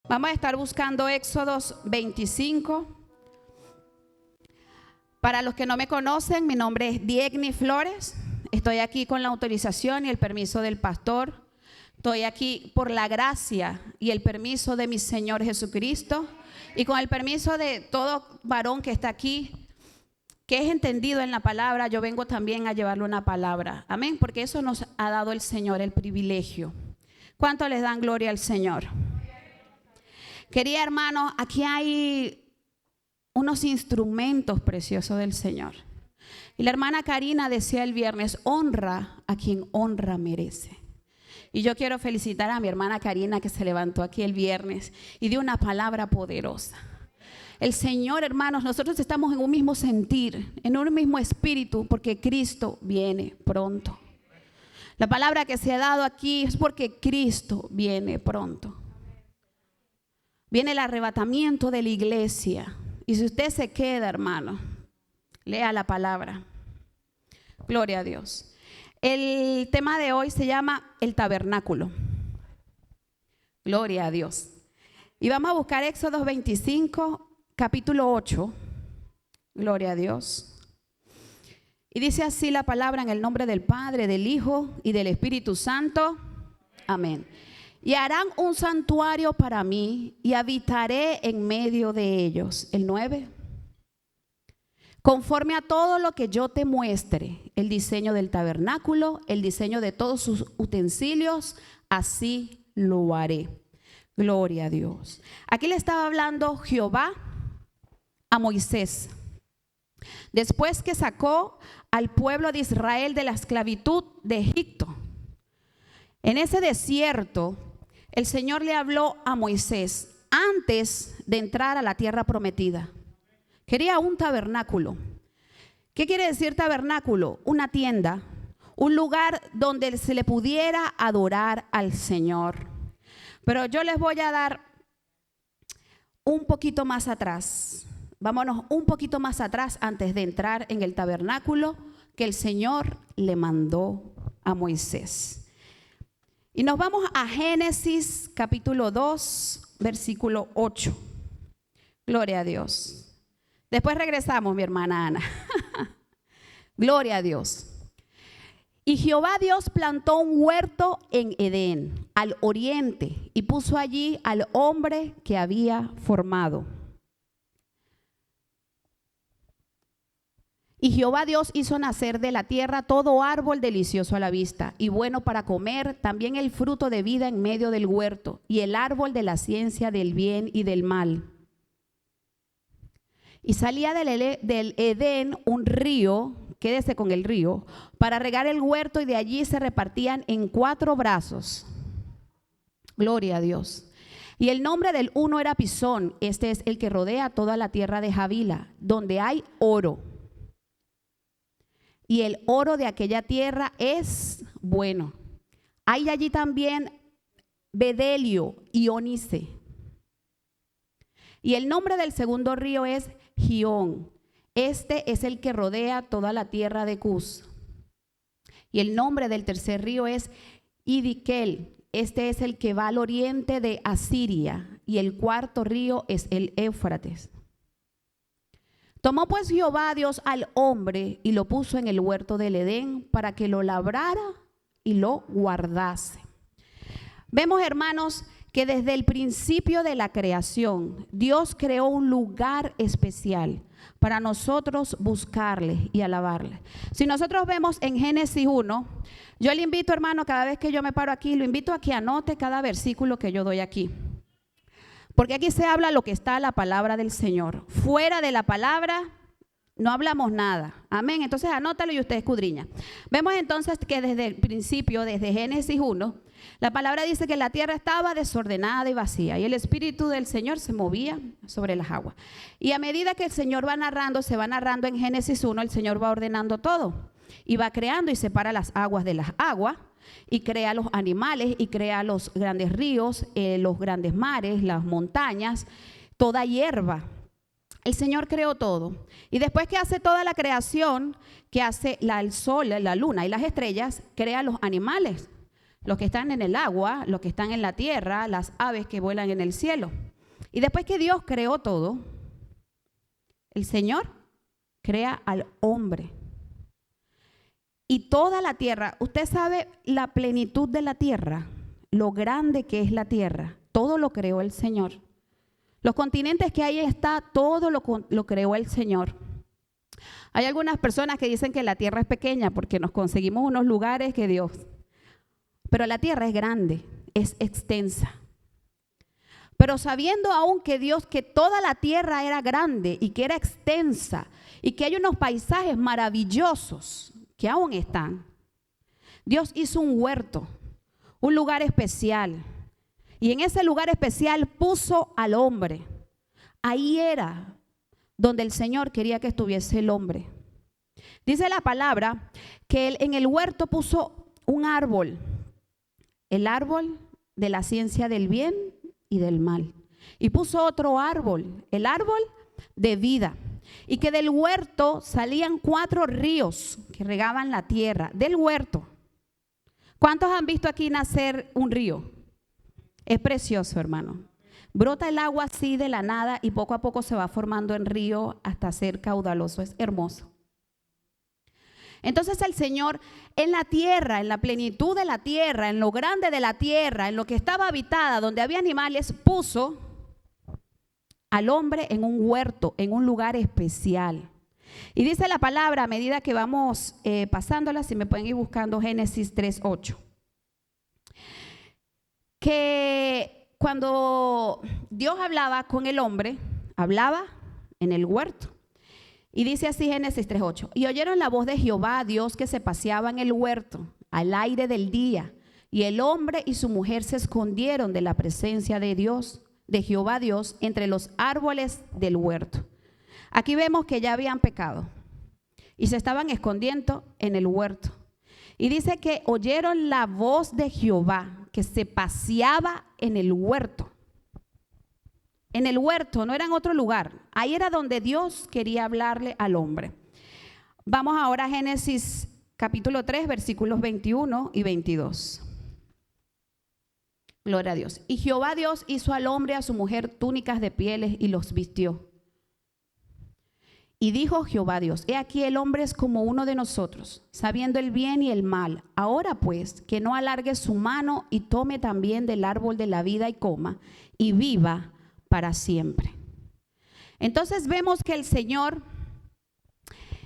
Vamos a estar buscando Éxodos 25. Para los que no me conocen, mi nombre es Diegni Flores. Estoy aquí con la autorización y el permiso del pastor. Estoy aquí por la gracia y el permiso de mi Señor Jesucristo y con el permiso de todo varón que está aquí, que es entendido en la palabra. Yo vengo también a llevarle una palabra. Amén, porque eso nos ha dado el Señor, el privilegio. ¿Cuánto les dan gloria al Señor? Querida hermano, aquí hay unos instrumentos preciosos del Señor. Y la hermana Karina decía el viernes: honra a quien honra merece. Y yo quiero felicitar a mi hermana Karina, que se levantó aquí el viernes y dio una palabra poderosa. El Señor, hermanos, nosotros estamos en un mismo sentir, en un mismo espíritu, porque Cristo viene pronto. La palabra que se ha dado aquí es porque Cristo viene pronto. Viene el arrebatamiento de la iglesia. Y si usted se queda, hermano, lea la palabra. Gloria a Dios. El tema de hoy se llama el tabernáculo. Gloria a Dios. Y vamos a buscar Éxodos 25, capítulo 8. Gloria a Dios. Y dice así la palabra: en el nombre del Padre, del Hijo y del Espíritu Santo. Amén. Y harán un santuario para mí y habitaré en medio de ellos. El 9. Conforme a todo lo que yo te muestre, el diseño del tabernáculo, el diseño de todos sus utensilios, así lo haré. Gloria a Dios. Aquí le estaba hablando Jehová a Moisés. Después que sacó al pueblo de Israel de la esclavitud de Egipto. En ese desierto, el Señor le habló a Moisés antes de entrar a la tierra prometida. Quería un tabernáculo. ¿Qué quiere decir tabernáculo? Una tienda, un lugar donde se le pudiera adorar al Señor. Pero yo les voy a dar un poquito más atrás. Vámonos un poquito más atrás antes de entrar en el tabernáculo que el Señor le mandó a Moisés. Y nos vamos a Génesis capítulo 2, versículo 8. Gloria a Dios. Después regresamos, mi hermana Ana. Gloria a Dios. Y Jehová Dios plantó un huerto en Edén, al oriente, y puso allí al hombre que había formado. Y Jehová Dios hizo nacer de la tierra todo árbol delicioso a la vista y bueno para comer, también el fruto de vida en medio del huerto, y el árbol de la ciencia del bien y del mal. Y salía del Edén un río, quédese con el río, para regar el huerto, y de allí se repartían en 4 brazos. Gloria a Dios. Y el nombre del uno era Pisón. Este es el que rodea toda la tierra de Javila, donde hay oro. Y el oro de aquella tierra es bueno. Hay allí también bedelio y ónice. Y el nombre del segundo río es Gihón. Este es el que rodea toda la tierra de Cus. Y el nombre del tercer río es Idiquel. Este es el que va al oriente de Asiria. Y el cuarto río es el Éufrates. Tomó pues Jehová Dios al hombre y lo puso en el huerto del Edén para que lo labrara y lo guardase. Vemos, hermanos, que desde el principio de la creación, Dios creó un lugar especial para nosotros buscarle y alabarle. Si nosotros vemos en Génesis 1, yo le invito, hermano, cada vez que yo me paro aquí, lo invito a que anote cada versículo que yo doy aquí. Porque aquí se habla lo que está en la palabra del Señor. Fuera de la palabra no hablamos nada. Amén. Entonces anótalo y usted escudriña. Vemos entonces que desde el principio, desde Génesis 1, la palabra dice que la tierra estaba desordenada y vacía y el Espíritu del Señor se movía sobre las aguas. Y a medida que el Señor va narrando, se va narrando en Génesis 1, el Señor va ordenando todo. Y va creando y separa las aguas de las aguas. Y crea los animales y crea los grandes ríos, los grandes mares, las montañas, toda hierba. El Señor creó todo. Y después que hace toda la creación, que hace el sol, la luna y las estrellas, crea los animales. los que están en el agua, los que están en la tierra, las aves que vuelan en el cielo. Y después que Dios creó todo, el Señor crea al hombre. Y toda la tierra, usted sabe la plenitud de la tierra, lo grande que es la tierra, todo lo creó el Señor. Los continentes que ahí está, todo lo creó el Señor. Hay algunas personas que dicen que la tierra es pequeña porque nos conseguimos unos lugares que Dios. Pero la tierra es grande, es extensa. Pero sabiendo aún que Dios, que toda la tierra era grande y que era extensa y que hay unos paisajes maravillosos que aún están, Dios hizo un huerto, un lugar especial. Y en ese lugar especial puso al hombre. Ahí era donde el Señor quería que estuviese el hombre. Dice la palabra que Él en el huerto puso un árbol, el árbol de la ciencia del bien y del mal. Y puso otro árbol, el árbol de vida. Y que del huerto salían 4 ríos que regaban la tierra, del huerto. ¿Cuántos han visto aquí nacer un río? Es precioso, hermano. Brota el agua así de la nada y poco a poco se va formando en río hasta ser caudaloso. Es hermoso. Entonces el Señor en la tierra, en la plenitud de la tierra, en lo grande de la tierra, en lo que estaba habitada, donde había animales, puso al hombre en un huerto, en un lugar especial. Y dice la palabra, a medida que vamos pasándola, si me pueden ir buscando Génesis 3:8, que cuando Dios hablaba con el hombre, hablaba en el huerto. Y dice así Génesis 3:8, y oyeron la voz de Jehová, Dios, que se paseaba en el huerto al aire del día, y el hombre y su mujer se escondieron de la presencia de Dios, de Jehová Dios, entre los árboles del huerto. Aquí vemos que ya habían pecado y se estaban escondiendo en el huerto. Y dice que oyeron la voz de Jehová, que se paseaba en el huerto. En el huerto, no era en otro lugar. Ahí era donde Dios quería hablarle al hombre. Vamos ahora a Génesis capítulo 3, versículos 21 y 22. Gloria a Dios. Y Jehová Dios hizo al hombre y a su mujer túnicas de pieles y los vistió. Y dijo Jehová Dios, he aquí el hombre es como uno de nosotros, sabiendo el bien y el mal. Ahora pues, que no alargue su mano y tome también del árbol de la vida y coma, y viva para siempre. Entonces vemos que el Señor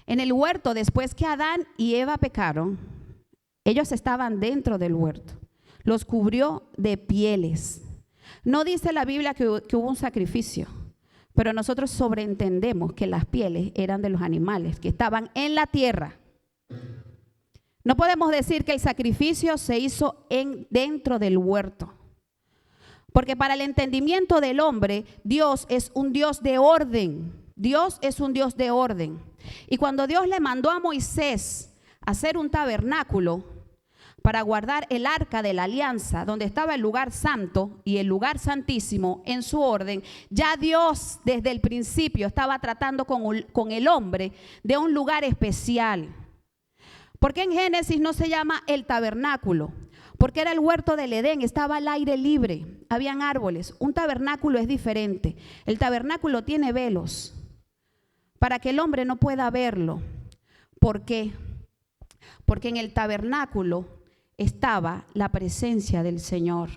en el huerto, después que Adán y Eva pecaron, ellos estaban dentro del huerto, los cubrió de pieles. No dice la Biblia que hubo un sacrificio, pero nosotros sobreentendemos que las pieles eran de los animales que estaban en la tierra. No podemos decir que el sacrificio se hizo dentro del huerto, porque para el entendimiento del hombre, Dios es un Dios de orden. Dios es un Dios de orden. Y cuando Dios le mandó a Moisés a hacer un tabernáculo para guardar el arca de la alianza, donde estaba el lugar santo y el lugar santísimo en su orden, ya Dios desde el principio estaba tratando con el hombre de un lugar especial. ¿Por qué en Génesis no se llama el tabernáculo? Porque era el huerto del Edén, estaba al aire libre, habían árboles. Un tabernáculo es diferente. El tabernáculo tiene velos para que el hombre no pueda verlo. ¿Por qué? Porque en el tabernáculo estaba la presencia del Señor.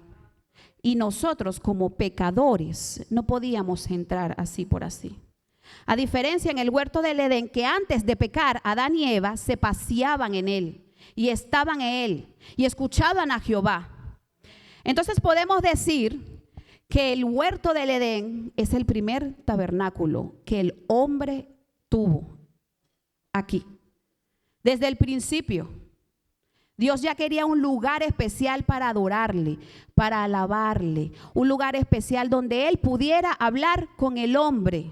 Y nosotros como pecadores no podíamos entrar así por así. A diferencia en el huerto del Edén, que antes de pecar Adán y Eva se paseaban en él y estaban en él y escuchaban a Jehová. Entonces podemos decir que el huerto del Edén es el primer tabernáculo que el hombre tuvo aquí. Desde el principio, Dios ya quería un lugar especial para adorarle, para alabarle, un lugar especial donde Él pudiera hablar con el hombre.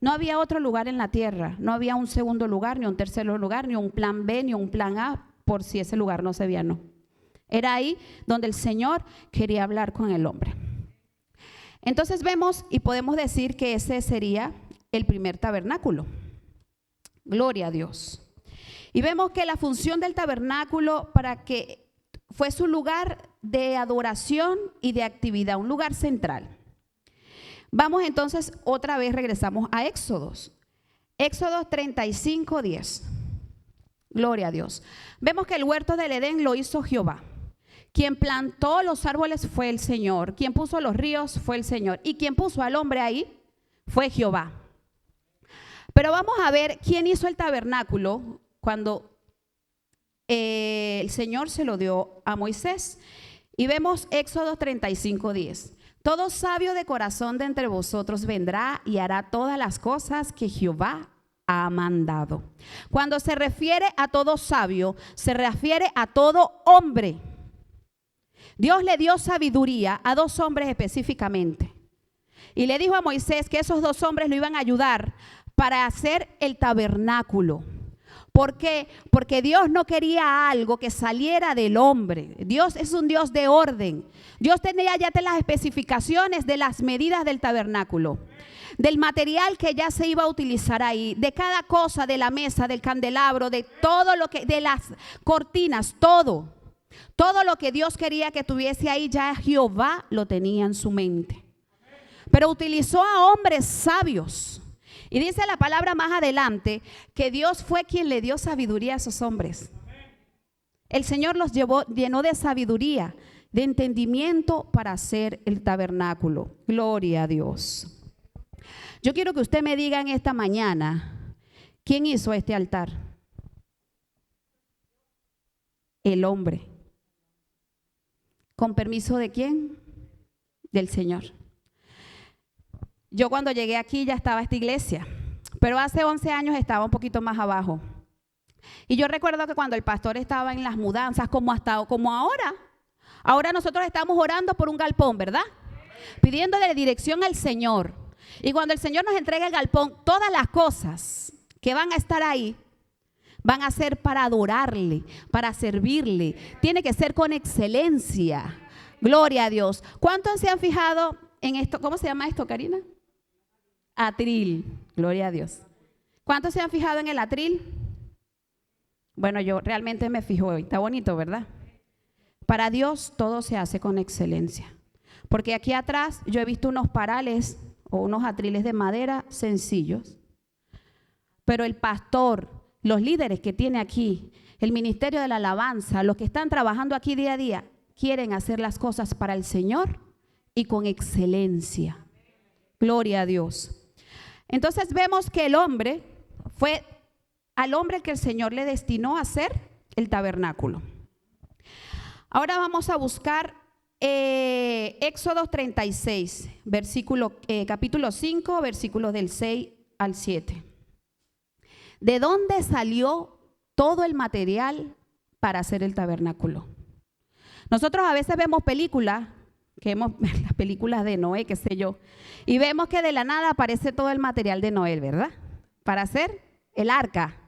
No había otro lugar en la tierra, no había un segundo lugar, ni un tercer lugar, ni un plan B, ni un plan A, por si ese lugar no se veía, no. Era ahí donde el Señor quería hablar con el hombre. Entonces vemos y podemos decir que ese sería el primer tabernáculo. Gloria a Dios. Y vemos que la función del tabernáculo para que fue su lugar de adoración y de actividad, un lugar central. Vamos entonces, otra vez regresamos a Éxodos. Éxodos 35:10. Gloria a Dios. Vemos que el huerto del Edén lo hizo Jehová. Quien plantó los árboles fue el Señor. Quien puso los ríos fue el Señor. Y quien puso al hombre ahí fue Jehová. Pero vamos a ver quién hizo el tabernáculo cuando el Señor se lo dio a Moisés. Y vemos Éxodo 35:10. Todo sabio de corazón de entre vosotros vendrá y hará todas las cosas que Jehová ha mandado. Cuando se refiere a todo sabio, se refiere a todo hombre. Dios le dio sabiduría a 2 hombres específicamente. Y le dijo a Moisés que esos 2 hombres lo iban a ayudar para hacer el tabernáculo. ¿Por qué? Porque Dios no quería algo que saliera del hombre. Dios es un Dios de orden. Dios tenía ya las especificaciones de las medidas del tabernáculo, del material que ya se iba a utilizar ahí, de cada cosa, de la mesa, del candelabro, de todo lo que, de las cortinas, todo lo que Dios quería que tuviese ahí, ya Jehová lo tenía en su mente. Pero utilizó a hombres sabios. Y dice la palabra más adelante que Dios fue quien le dio sabiduría a esos hombres. El Señor los llenó de sabiduría, de entendimiento para hacer el tabernáculo. Gloria a Dios. Yo quiero que usted me diga en esta mañana, ¿quién hizo este altar? El hombre. ¿Con permiso de quién? Del Señor. Yo cuando llegué aquí ya estaba esta iglesia, pero hace 11 años estaba un poquito más abajo. Y yo recuerdo que cuando el pastor estaba en las mudanzas, como ahora nosotros estamos orando por un galpón, ¿verdad? Pidiéndole dirección al Señor. Y cuando el Señor nos entrega el galpón, todas las cosas que van a estar ahí van a ser para adorarle, para servirle. Tiene que ser con excelencia. Gloria a Dios. ¿Cuántos se han fijado en esto? ¿Cómo se llama esto, Karina? Atril. Gloria a Dios. ¿Cuántos se han fijado en el atril? Bueno, yo realmente me fijo hoy. Está bonito, ¿verdad? Para Dios todo se hace con excelencia. Porque aquí atrás yo he visto unos parales o unos atriles de madera sencillos. Pero el pastor, los líderes que tiene aquí, el ministerio de la alabanza, los que están trabajando aquí día a día, quieren hacer las cosas para el Señor y con excelencia. Gloria a Dios. Entonces vemos que el hombre fue al hombre que el Señor le destinó a hacer el tabernáculo. Ahora vamos a buscar Éxodo 36, capítulo 5, versículos del 6 al 7. ¿De dónde salió todo el material para hacer el tabernáculo? Nosotros a veces vemos películas, las películas de Noé, qué sé yo, y vemos que de la nada aparece todo el material de Noé, ¿verdad? Para hacer el arca.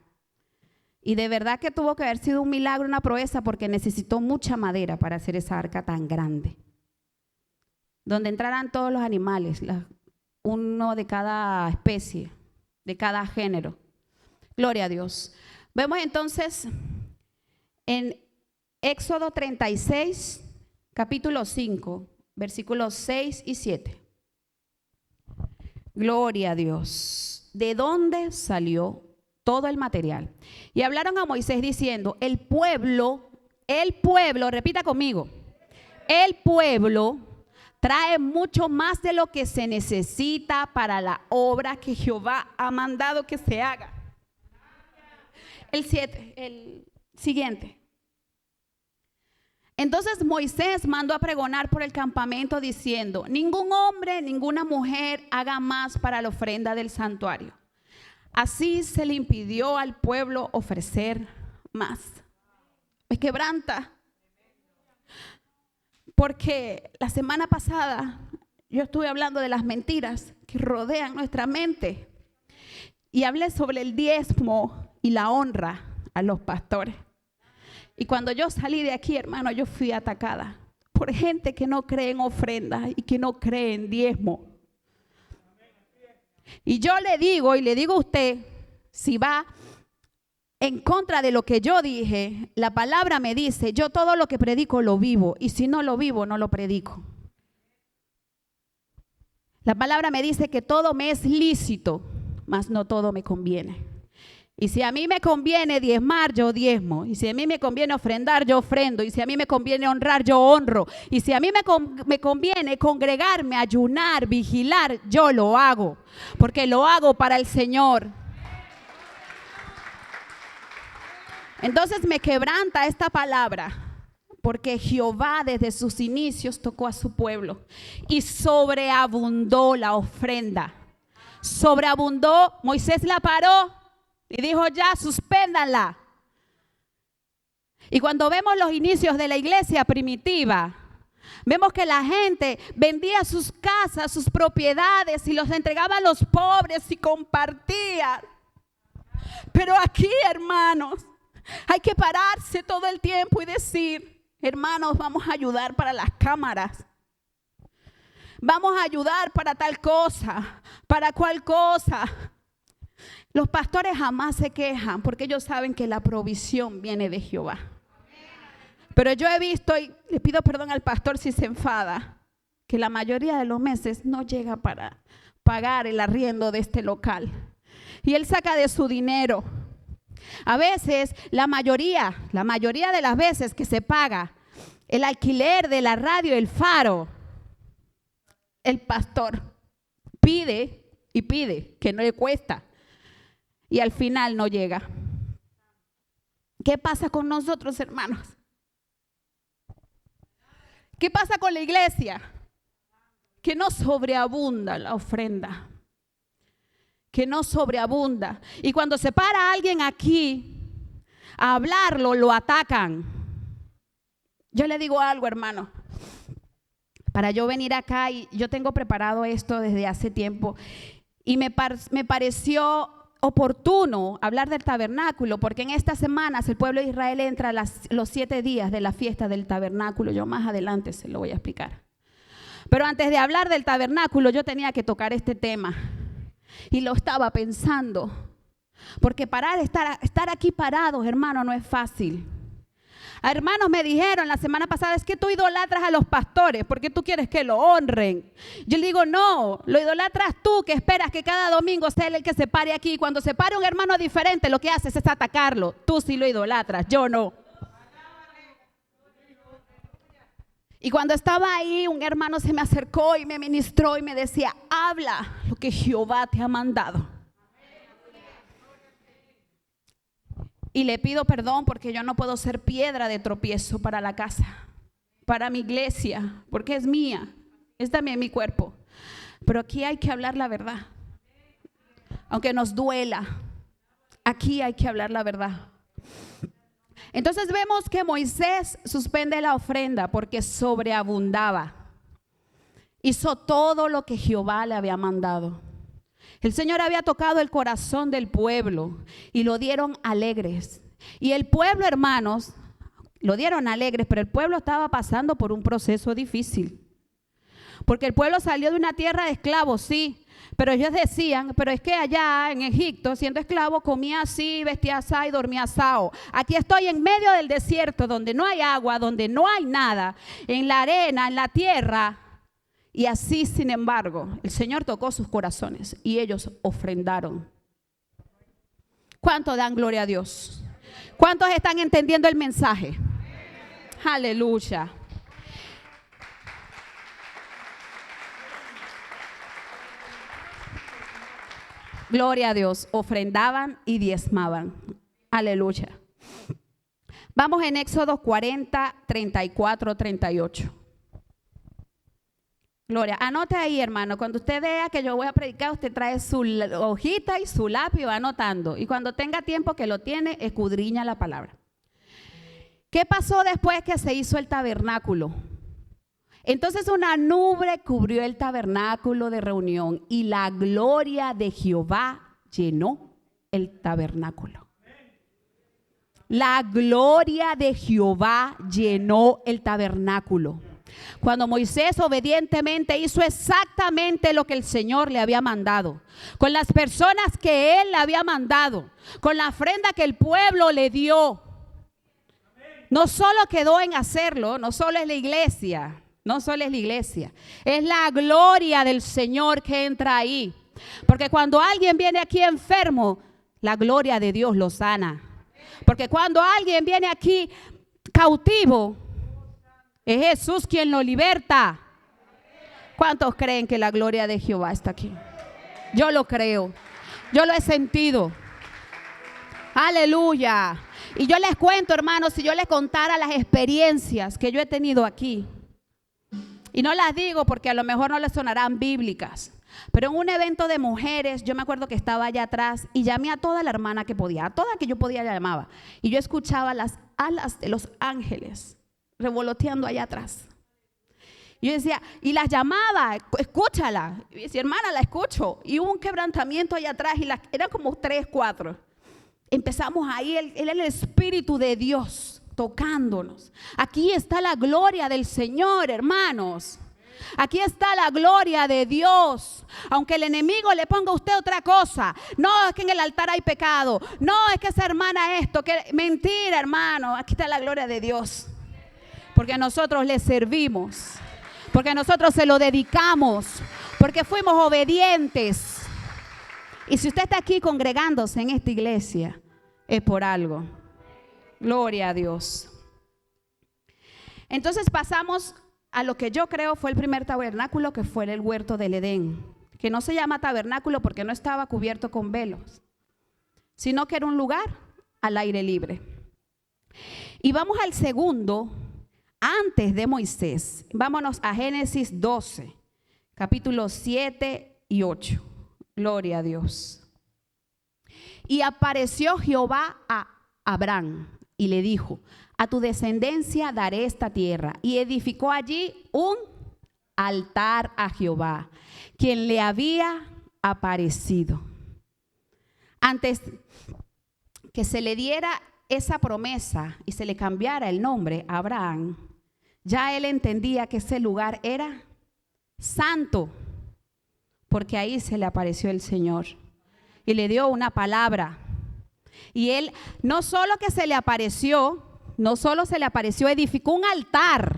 Y de verdad que tuvo que haber sido un milagro, una proeza, porque necesitó mucha madera para hacer esa arca tan grande, donde entraran todos los animales, uno de cada especie, de cada género. Gloria a Dios. Vemos entonces en Éxodo 36, capítulo 5, versículos 6 y 7. Gloria a Dios. ¿De dónde salió todo el material? Y hablaron a Moisés diciendo, el pueblo, repita conmigo, el pueblo trae mucho más de lo que se necesita para la obra que Jehová ha mandado que se haga. El 7, el siguiente. Entonces Moisés mandó a pregonar por el campamento diciendo, ningún hombre, ninguna mujer haga más para la ofrenda del santuario. Así se le impidió al pueblo ofrecer más. Me quebranta. Porque la semana pasada yo estuve hablando de las mentiras que rodean nuestra mente. Y hablé sobre el diezmo y la honra a los pastores. Y cuando yo salí de aquí, hermano, yo fui atacada por gente que no cree en ofrendas y que no cree en diezmo. Y yo le digo a usted, si va en contra de lo que yo dije, la palabra me dice, yo todo lo que predico lo vivo, y si no lo vivo, no lo predico. La palabra me dice que todo me es lícito, mas no todo me conviene. Y si a mí me conviene diezmar, yo diezmo. Y si a mí me conviene ofrendar, yo ofrendo. Y si a mí me conviene honrar, yo honro. Y si a mí me conviene congregarme, ayunar, vigilar, yo lo hago. Porque lo hago para el Señor. Entonces me quebranta esta palabra, porque Jehová desde sus inicios tocó a su pueblo y sobreabundó la ofrenda. Sobreabundó, Moisés la paró y dijo ya, suspéndanla. Y cuando vemos los inicios de la iglesia primitiva, vemos que la gente vendía sus casas, sus propiedades y los entregaba a los pobres y compartía. Pero aquí, hermanos, hay que pararse todo el tiempo y decir, hermanos, vamos a ayudar para las cámaras. Vamos a ayudar para tal cosa, para cual cosa. Los pastores jamás se quejan porque ellos saben que la provisión viene de Jehová. Pero yo he visto, y le pido perdón al pastor si se enfada, que la mayoría de los meses no llega para pagar el arriendo de este local. Y él saca de su dinero. A veces, la mayoría de las veces que se paga el alquiler de la radio El Faro, el pastor pide y pide que no le cuesta y al final no llega. ¿Qué pasa con nosotros, hermanos? ¿Qué pasa con la iglesia? Que no sobreabunda la ofrenda. Que no sobreabunda. Y cuando se para alguien aquí a hablarlo, lo atacan. Yo le digo algo, hermano. Para yo venir acá, y yo tengo preparado esto desde hace tiempo, y me pareció oportuno hablar del tabernáculo, porque en estas semanas el pueblo de Israel entra los 7 días de la fiesta del tabernáculo. Yo más adelante se lo voy a explicar. Pero antes de hablar del tabernáculo, yo tenía que tocar este tema. Y lo estaba pensando, porque estar aquí parados, hermano, no es fácil. Hermanos me dijeron la semana pasada, es que tú idolatras a los pastores, porque tú quieres que lo honren. Yo le digo, no, lo idolatras tú, que esperas que cada domingo sea él el que se pare aquí. Cuando se pare un hermano diferente, lo que haces es atacarlo. Tú sí lo idolatras, yo no. Y cuando estaba ahí, un hermano se me acercó y me ministró y me decía, habla lo que Jehová te ha mandado. Y le pido perdón porque yo no puedo ser piedra de tropiezo para la casa, para mi iglesia, porque es mía, es también mi cuerpo. Pero aquí hay que hablar la verdad. Aunque nos duela, aquí hay que hablar la verdad. Entonces vemos que Moisés suspende la ofrenda porque sobreabundaba. Hizo todo lo que Jehová le había mandado. El Señor había tocado el corazón del pueblo y lo dieron alegres. Y el pueblo, hermanos, lo dieron alegres, pero el pueblo estaba pasando por un proceso difícil. Porque el pueblo salió de una tierra de esclavos, sí. Pero ellos decían, pero es que allá en Egipto, siendo esclavo, comía así, vestía así y dormía asado. Aquí estoy en medio del desierto, donde no hay agua, donde no hay nada, en la arena, en la tierra. Y así, sin embargo, el Señor tocó sus corazones y ellos ofrendaron. ¿Cuántos dan gloria a Dios? ¿Cuántos están entendiendo el mensaje? Aleluya. Gloria a Dios, ofrendaban y diezmaban. Aleluya. Vamos en Éxodo 40, 34, 38. Gloria. Anote ahí, hermano. Cuando usted vea que yo voy a predicar, usted trae su hojita y su lápiz y va anotando. Y cuando tenga tiempo, que lo tiene, escudriña la palabra. ¿Qué pasó después que se hizo el tabernáculo? Entonces una nube cubrió el tabernáculo de reunión y la gloria de Jehová llenó el tabernáculo. La gloria de Jehová llenó el tabernáculo. Cuando Moisés obedientemente hizo exactamente lo que el Señor le había mandado, con las personas que él le había mandado, con la ofrenda que el pueblo le dio. No solo quedó en hacerlo, no solo es la iglesia, es la gloria del Señor que entra ahí. Porque cuando alguien viene aquí enfermo, la gloria de Dios lo sana. Porque cuando alguien viene aquí cautivo, es Jesús quien lo liberta. ¿Cuántos creen que la gloria de Jehová está aquí? Yo lo creo, yo lo he sentido. Aleluya. Y yo les cuento, hermanos, si yo les contara las experiencias que yo he tenido aquí, y no las digo porque a lo mejor no les sonarán bíblicas, pero en un evento de mujeres, yo me acuerdo que estaba allá atrás y llamé a toda la hermana que podía, a toda que yo podía la llamaba, y yo escuchaba las alas de los ángeles revoloteando allá atrás. Y yo decía, y las llamaba, escúchala. Y decía, hermana, la escucho. Y hubo un quebrantamiento allá atrás y eran como 3, 4. Empezamos ahí, él el Espíritu de Dios tocándonos. Aquí está la gloria del Señor, hermanos. Aquí está la gloria de Dios. Aunque el enemigo le ponga a usted otra cosa. No, es que en el altar hay pecado. No, es que esa hermana esto. Mentira, hermano. Aquí está la gloria de Dios. Porque nosotros le servimos. Porque nosotros se lo dedicamos. Porque fuimos obedientes. Y si usted está aquí congregándose en esta iglesia, es por algo. Gloria a Dios. Entonces pasamos a lo que yo creo fue el primer tabernáculo, que fue el huerto del Edén, que no se llama tabernáculo porque no estaba cubierto con velos, sino que era un lugar al aire libre. Y vamos al segundo, antes de Moisés. Vámonos a Génesis 12, capítulos 7 y 8. Gloria a Dios. Y apareció Jehová a Abraham y le dijo: a tu descendencia daré esta tierra. Y edificó allí un altar a Jehová, quien le había aparecido. Antes que se le diera esa promesa y se le cambiara el nombre a Abraham, ya él entendía que ese lugar era santo, porque ahí se le apareció el Señor y le dio una palabra. Y él no solo que se le apareció, edificó un altar.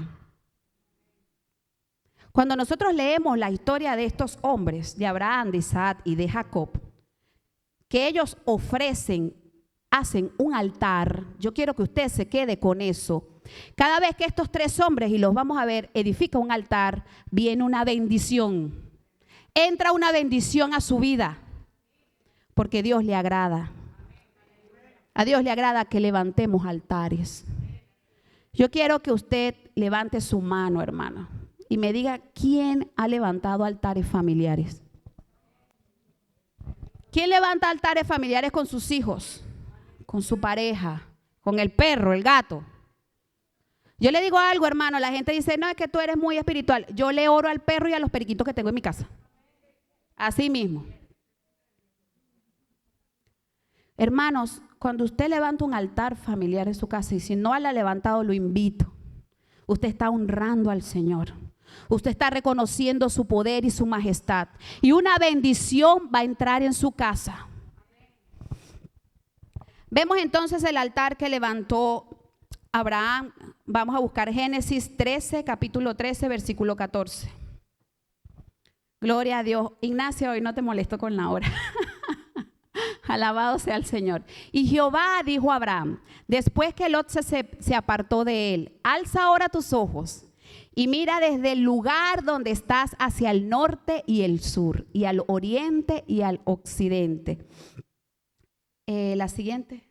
Cuando nosotros leemos la historia de estos hombres, de Abraham, de Isaac y de Jacob, que ellos hacen un altar, yo quiero que usted se quede con eso. Cada vez que estos 3 hombres, y los vamos a ver, edifican un altar, viene una bendición. Entra una bendición a su vida, porque Dios le agrada. A Dios le agrada que levantemos altares. Yo quiero que usted levante su mano, hermano, y me diga quién ha levantado altares familiares. ¿Quién levanta altares familiares con sus hijos, con su pareja, con el perro, el gato? Yo le digo algo, hermano, la gente dice, no, es que tú eres muy espiritual. Yo le oro al perro y a los periquitos que tengo en mi casa. Así mismo. Hermanos, cuando usted levanta un altar familiar en su casa, y si no la ha levantado, lo invito. Usted está honrando al Señor. Usted está reconociendo su poder y su majestad. Y una bendición va a entrar en su casa. Vemos entonces el altar que levantó Abraham. Vamos a buscar Génesis 13, capítulo 13, versículo 14. Gloria a Dios. Ignacio, hoy no te molesto con la hora. Alabado sea el Señor. Y Jehová dijo a Abraham, después que Lot se apartó de él: alza ahora tus ojos y mira desde el lugar donde estás hacia el norte y el sur, y al oriente y al occidente. La siguiente.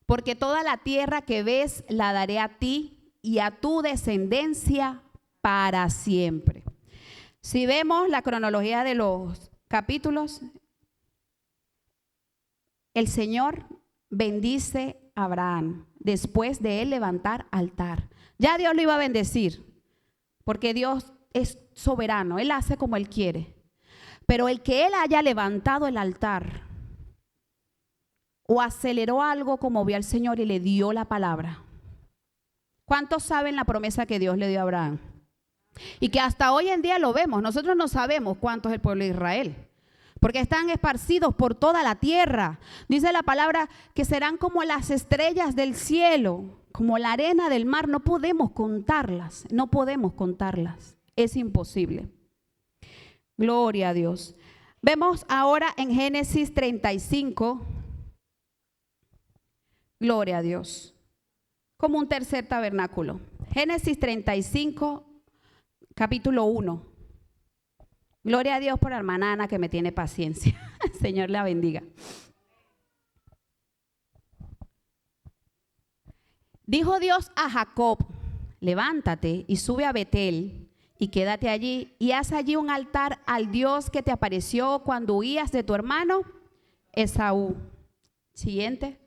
Porque toda la tierra que ves la daré a ti y a tu descendencia para siempre. Si vemos la cronología de los capítulos, el Señor bendice a Abraham después de él levantar altar. Ya Dios lo iba a bendecir, porque Dios es soberano, Él hace como Él quiere. Pero el que Él haya levantado el altar o aceleró algo como vio al Señor y le dio la palabra, ¿Cuántos saben la promesa que Dios le dio a Abraham? Y que hasta hoy en día lo vemos. Nosotros no sabemos cuánto es el pueblo de Israel, porque están esparcidos por toda la tierra. Dice la palabra que serán como las estrellas del cielo, como la arena del mar. No podemos contarlas, no podemos contarlas. Es imposible. Gloria a Dios. Vemos ahora en Génesis 35. Gloria a Dios. Como un tercer tabernáculo. Génesis 35, capítulo 1. Gloria a Dios por la hermana Ana que me tiene paciencia. Señor la bendiga. Dijo Dios a Jacob: levántate y sube a Betel y quédate allí y haz allí un altar al Dios que te apareció cuando huías de tu hermano Esaú. Siguiente.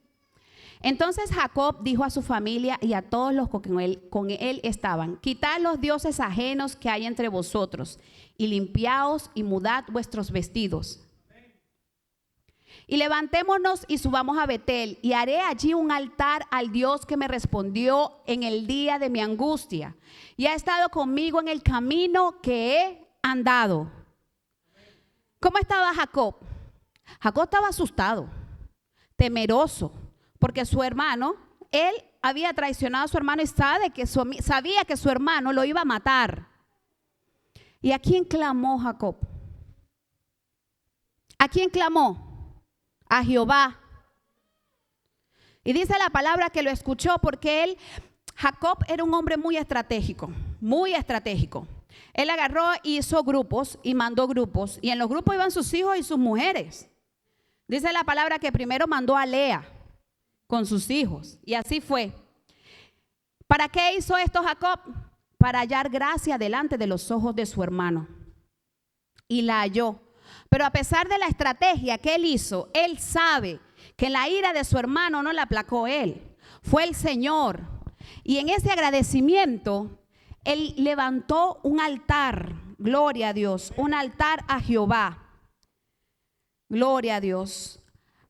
Entonces Jacob dijo a su familia y a todos los que con él estaban: quitad los dioses ajenos que hay entre vosotros y limpiaos y mudad vuestros vestidos. Y levantémonos y subamos a Betel y haré allí un altar al Dios que me respondió en el día de mi angustia y ha estado conmigo en el camino que he andado. ¿Cómo estaba Jacob? Jacob estaba asustado, temeroso, porque su hermano, él había traicionado a su hermano y sabía que su hermano lo iba a matar. ¿Y a quién clamó Jacob? ¿A quién clamó? A Jehová. Y dice la palabra que lo escuchó porque Jacob era un hombre muy estratégico, muy estratégico. Él agarró y hizo grupos y mandó grupos, y en los grupos iban sus hijos y sus mujeres. Dice la palabra que primero mandó a Lea con sus hijos, y así fue. ¿Para qué hizo esto Jacob? Para hallar gracia delante de los ojos de su hermano. Y la halló. Pero a pesar de la estrategia que él hizo, él sabe que la ira de su hermano no la aplacó él, fue el Señor. Y en ese agradecimiento, él levantó un altar, gloria a Dios, un altar a Jehová. Gloria a Dios.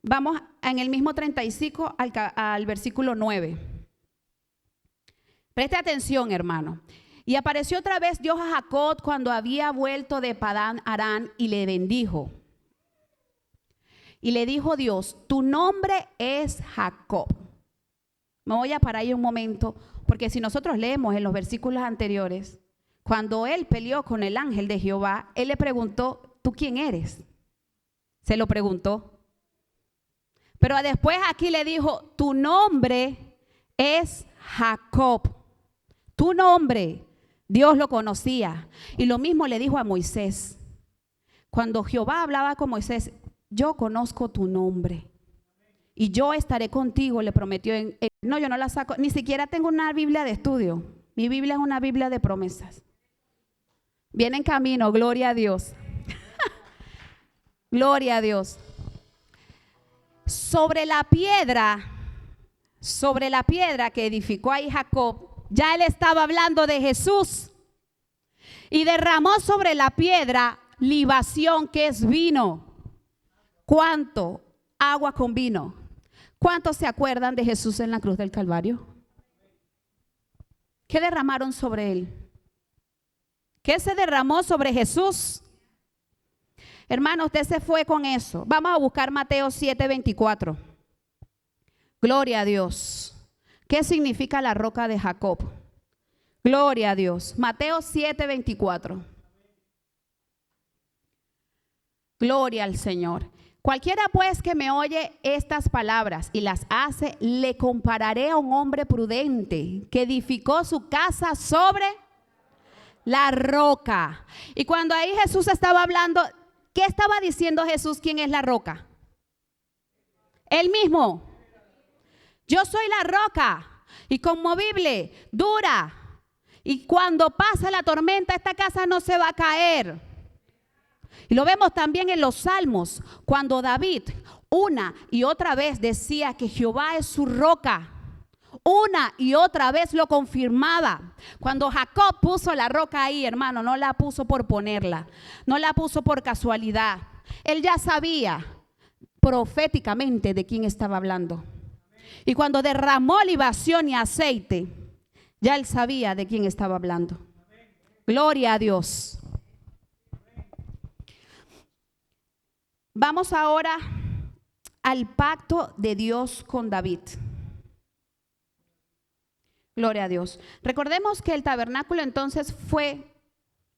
Vamos en el mismo 35 al versículo 9. Preste atención, hermano. Y apareció otra vez Dios a Jacob cuando había vuelto de Padán Aram y le bendijo. Y le dijo Dios: tu nombre es Jacob. Me voy a parar ahí un momento, porque si nosotros leemos en los versículos anteriores, cuando él peleó con el ángel de Jehová, él le preguntó: ¿tú quién eres? Se lo preguntó. Pero después aquí le dijo: tu nombre es Jacob. Tu nombre, Dios lo conocía. Y lo mismo le dijo a Moisés. Cuando Jehová hablaba con Moisés: yo conozco tu nombre y yo estaré contigo, le prometió. No, yo no la saco, ni siquiera tengo una Biblia de estudio. Mi Biblia es una Biblia de promesas. Viene en camino, gloria a Dios. Gloria a Dios. Sobre la piedra que edificó ahí Jacob, ya él estaba hablando de Jesús, y derramó sobre la piedra libación, que es vino. ¿Cuánto? Agua con vino. ¿Cuántos se acuerdan de Jesús en la cruz del Calvario? ¿Qué derramaron sobre él? ¿Qué se derramó sobre Jesús? Hermano, usted se fue con eso. Vamos a buscar Mateo 7:24. Gloria a Dios. ¿Qué significa la roca de Jacob? Gloria a Dios. Mateo 7:24. Gloria al Señor. Cualquiera pues que me oye estas palabras y las hace, le compararé a un hombre prudente que edificó su casa sobre la roca. Y cuando ahí Jesús estaba hablando, ¿qué estaba diciendo Jesús? ¿Quién es la roca? Él mismo. Yo soy la roca, inconmovible, dura. Y cuando pasa la tormenta, esta casa no se va a caer. Y lo vemos también en los Salmos, cuando David una y otra vez decía que Jehová es su roca. Una y otra vez lo confirmaba. Cuando Jacob puso la roca ahí, hermano, no la puso por ponerla, no la puso por casualidad. Él ya sabía proféticamente de quién estaba hablando. Y cuando derramó libación y aceite, Ya él sabía de quién estaba hablando. Gloria a Dios. Vamos ahora al pacto de Dios con David. Gloria a Dios. Recordemos que el tabernáculo entonces fue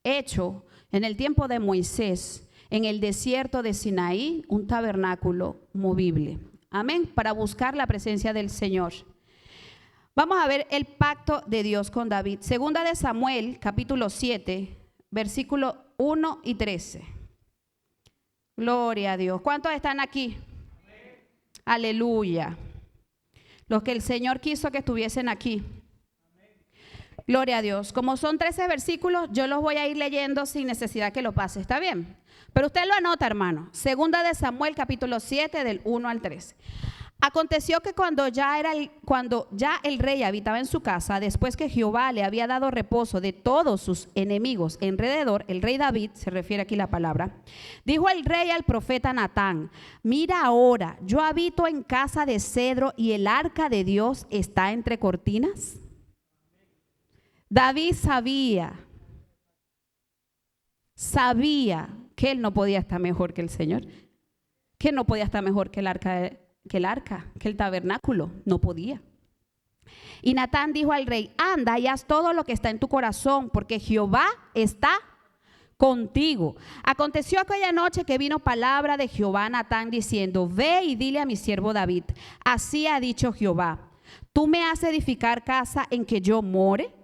hecho en el tiempo de Moisés, en el desierto de Sinaí, un tabernáculo movible. Amén, para buscar la presencia del Señor. Vamos a ver el pacto de Dios con David. Segunda de Samuel, capítulo 7, versículo 1 y 13. Gloria a Dios. ¿Cuántos están aquí? Amén. Aleluya. Los que el Señor quiso que estuviesen aquí. Gloria a Dios. Como son 13 versículos, yo los voy a ir leyendo sin necesidad que lo pase. ¿Está bien? Pero usted lo anota, hermano. Segunda de Samuel, capítulo 7, del 1 al 13. Aconteció que cuando ya el rey habitaba en su casa, después que Jehová le había dado reposo de todos sus enemigos alrededor, el rey David, se refiere aquí la palabra, dijo el rey al profeta Natán: mira ahora, yo habito en casa de cedro y el arca de Dios está entre cortinas. David sabía que él no podía estar mejor que el Señor, que no podía estar mejor que el tabernáculo, no podía. Y Natán dijo al rey: anda y haz todo lo que está en tu corazón, porque Jehová está contigo. Aconteció aquella noche que vino palabra de Jehová a Natán diciendo: ve y dile a mi siervo David, así ha dicho Jehová, ¿tú me has de edificar casa en que yo more?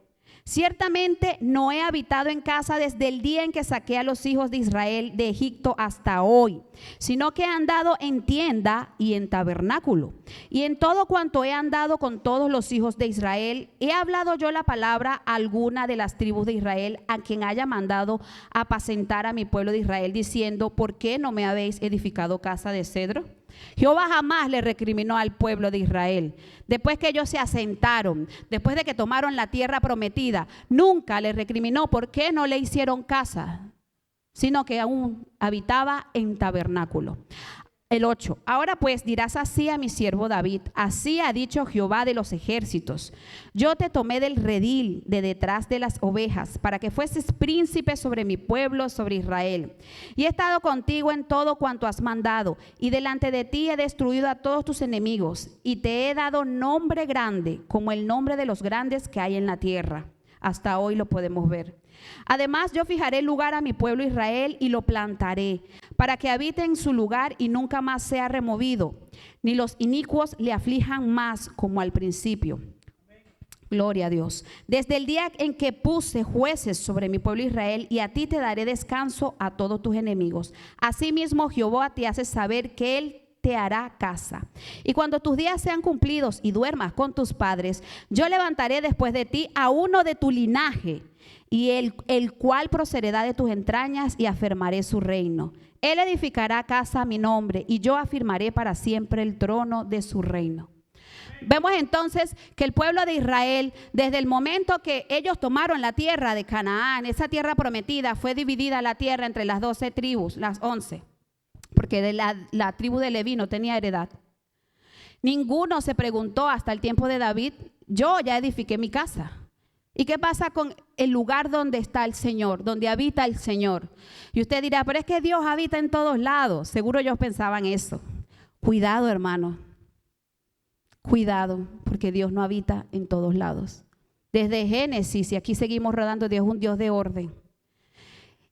Ciertamente no he habitado en casa desde el día en que saqué a los hijos de Israel de Egipto hasta hoy, sino que he andado en tienda y en tabernáculo. Y en todo cuanto he andado con todos los hijos de Israel, he hablado yo la palabra a alguna de las tribus de Israel, a quien haya mandado apacentar a mi pueblo de Israel, diciendo: ¿por qué no me habéis edificado casa de cedro? Jehová jamás le recriminó al pueblo de Israel. Después que ellos se asentaron, después de que tomaron la tierra prometida, nunca le recriminó por qué no le hicieron casa, sino que aún habitaba en tabernáculo. El 8. Ahora pues dirás así a mi siervo David: así ha dicho Jehová de los ejércitos, yo te tomé del redil de detrás de las ovejas, para que fueses príncipe sobre mi pueblo, sobre Israel. Y he estado contigo en todo cuanto has mandado, y delante de ti he destruido a todos tus enemigos, y te he dado nombre grande, como el nombre de los grandes que hay en la tierra. Hasta hoy lo podemos ver. Además, yo fijaré lugar a mi pueblo Israel y lo plantaré, para que habite en su lugar y nunca más sea removido, ni los inicuos le aflijan más como al principio. Gloria a Dios. Desde el día en que puse jueces sobre mi pueblo Israel, y a ti te daré descanso a todos tus enemigos. Asimismo, Jehová te hace saber que Él te hará casa. Y cuando tus días sean cumplidos y duermas con tus padres, yo levantaré después de ti a uno de tu linaje, y el cual procederá de tus entrañas, y afirmaré su reino. Él edificará casa a mi nombre, y yo afirmaré para siempre el trono de su reino. Vemos entonces que el pueblo de Israel, desde el momento que ellos tomaron la tierra de Canaán, esa tierra prometida, fue dividida la tierra entre las 12 tribus, las 11, porque de la tribu de Leví no tenía heredad. Ninguno se preguntó hasta el tiempo de David: yo ya edifiqué mi casa. ¿Y qué pasa con el lugar donde está el Señor, donde habita el Señor? Y usted dirá: pero es que Dios habita en todos lados. Seguro ellos pensaban eso. Cuidado, hermano. Cuidado, porque Dios no habita en todos lados. Desde Génesis, y aquí seguimos rodando, Dios es un Dios de orden.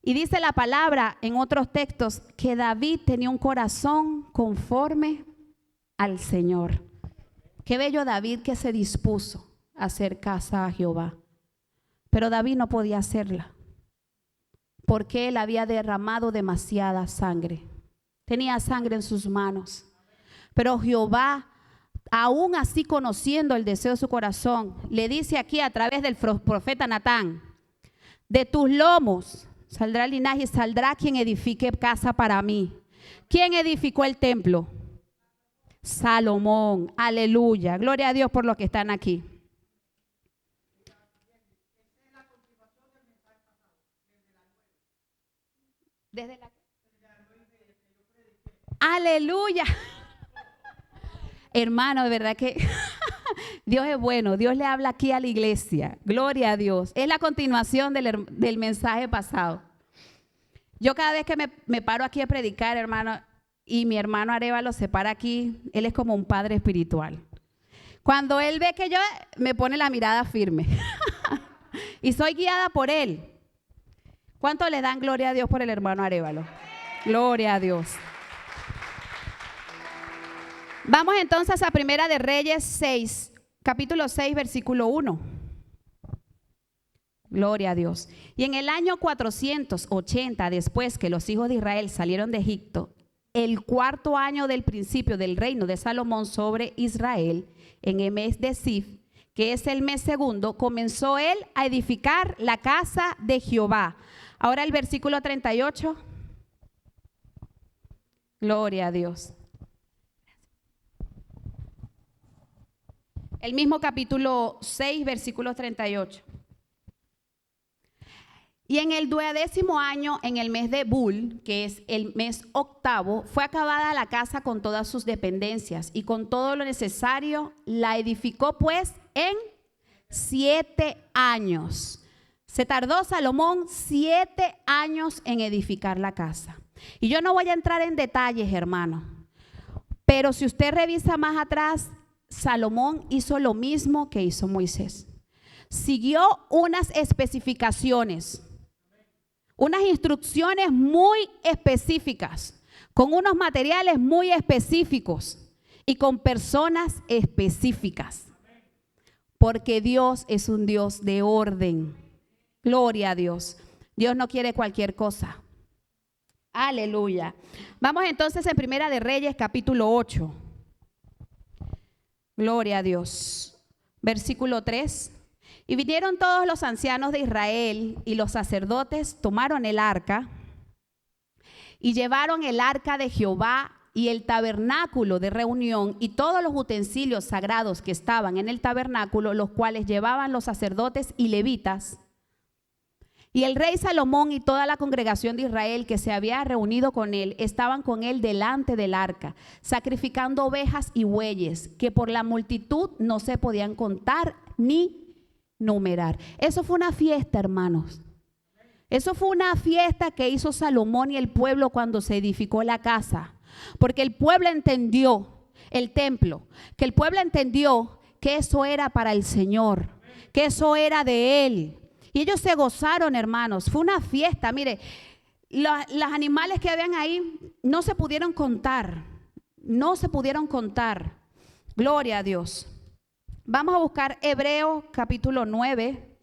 Y dice la palabra en otros textos que David tenía un corazón conforme al Señor. Qué bello David, que se dispuso a hacer casa a Jehová. Pero David no podía hacerla, porque él había derramado demasiada sangre. Tenía sangre en sus manos. Pero Jehová, aún así conociendo el deseo de su corazón, le dice aquí a través del profeta Natán: de tus lomos saldrá el linaje y saldrá quien edifique casa para mí. ¿Quién edificó el templo? Salomón. Aleluya. Gloria a Dios por los que están aquí. Desde la... Aleluya. Hermano, de verdad que Dios es bueno, Dios le habla aquí a la iglesia. Gloria a Dios. Es la continuación del mensaje pasado. Yo cada vez que me paro aquí a predicar, hermano, y mi hermano Arévalo se para aquí, él es como un padre espiritual. Cuando él ve que yo, me pone la mirada firme. Y soy guiada por él. ¿Cuánto le dan gloria a Dios por el hermano Arévalo? Gloria a Dios. Vamos entonces a Primera de Reyes 6, capítulo 6, versículo 1. Gloria a Dios. Y en el año 480, después que los hijos de Israel salieron de Egipto, el cuarto año del principio del reino de Salomón sobre Israel, en el mes de Sif, que es el mes segundo, comenzó él a edificar la casa de Jehová. Ahora el versículo 38. Gloria a Dios. El mismo capítulo 6, versículo 38. Y en el 12º año, en el mes de Bul, que es el mes octavo, fue acabada la casa con todas sus dependencias y con todo lo necesario. La edificó pues en 7 años. Se tardó Salomón 7 años en edificar la casa. Y yo no voy a entrar en detalles, hermano, pero si usted revisa más atrás, Salomón hizo lo mismo que hizo Moisés. Siguió unas especificaciones, unas instrucciones muy específicas, con unos materiales muy específicos y con personas específicas. Porque Dios es un Dios de orden. Gloria a Dios. Dios no quiere cualquier cosa. Aleluya. Vamos entonces en Primera de Reyes, capítulo 8. Gloria a Dios. Versículo 3. Y vinieron todos los ancianos de Israel y los sacerdotes tomaron el arca y llevaron el arca de Jehová y el tabernáculo de reunión y todos los utensilios sagrados que estaban en el tabernáculo, los cuales llevaban los sacerdotes y levitas. Y el rey Salomón y toda la congregación de Israel que se había reunido con él, estaban con él delante del arca, sacrificando ovejas y bueyes, que por la multitud no se podían contar ni numerar. Eso fue una fiesta, hermanos. Eso fue una fiesta que hizo Salomón y el pueblo cuando se edificó la casa. Porque el pueblo entendió el templo, que el pueblo entendió que eso era para el Señor, que eso era de Él. Y ellos se gozaron, hermanos. Fue una fiesta. Mire, los animales que habían ahí no se pudieron contar. No se pudieron contar. Gloria a Dios. Vamos a buscar Hebreos capítulo 9.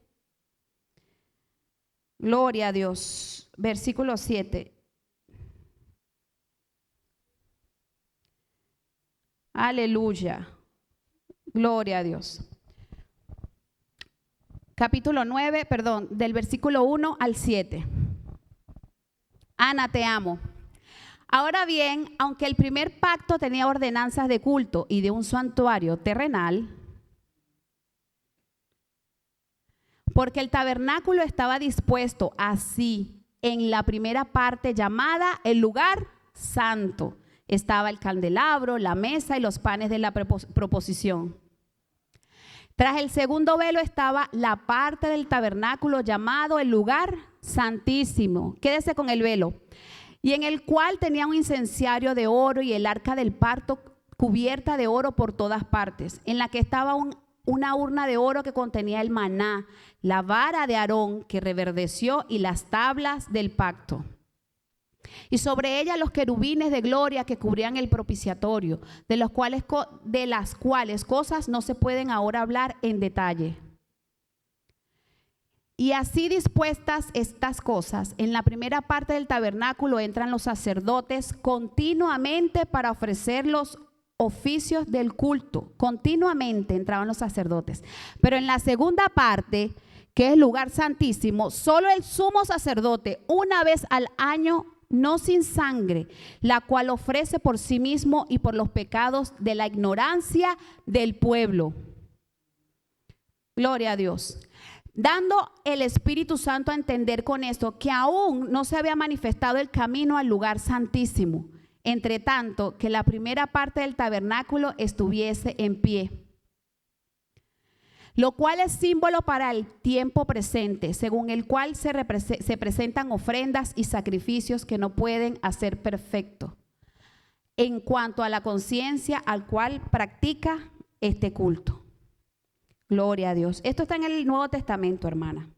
Gloria a Dios. Versículo 7. Aleluya. Gloria a Dios. Capítulo 9, del versículo 1 al 7. Ana, te amo. Ahora bien, aunque el primer pacto tenía ordenanzas de culto y de un santuario terrenal, porque el tabernáculo estaba dispuesto así en la primera parte llamada el lugar santo. Estaba el candelabro, la mesa y los panes de la proposición. Tras el segundo velo estaba la parte del tabernáculo llamado el lugar santísimo. Quédese con el velo. Y en el cual tenía un incenciario de oro y el arca del pacto cubierta de oro por todas partes, en la que estaba una urna de oro que contenía el maná, la vara de Aarón que reverdeció y las tablas del pacto. Y sobre ella los querubines de gloria que cubrían el propiciatorio, de las cuales cosas no se pueden ahora hablar en detalle. Y así dispuestas estas cosas, en la primera parte del tabernáculo entran los sacerdotes continuamente para ofrecer los oficios del culto. Continuamente entraban los sacerdotes. Pero en la segunda parte, que es el lugar santísimo, solo el sumo sacerdote una vez al año, no sin sangre, la cual ofrece por sí mismo y por los pecados de la ignorancia del pueblo. Gloria a Dios. Dando el Espíritu Santo a entender con esto que aún no se había manifestado el camino al lugar santísimo, entre tanto que la primera parte del tabernáculo estuviese en pie. lo cual es símbolo para el tiempo presente, según el cual se presentan ofrendas y sacrificios que no pueden hacer perfecto en cuanto a la conciencia al cual practica este culto. Gloria a Dios. Esto está en el Nuevo Testamento, hermana.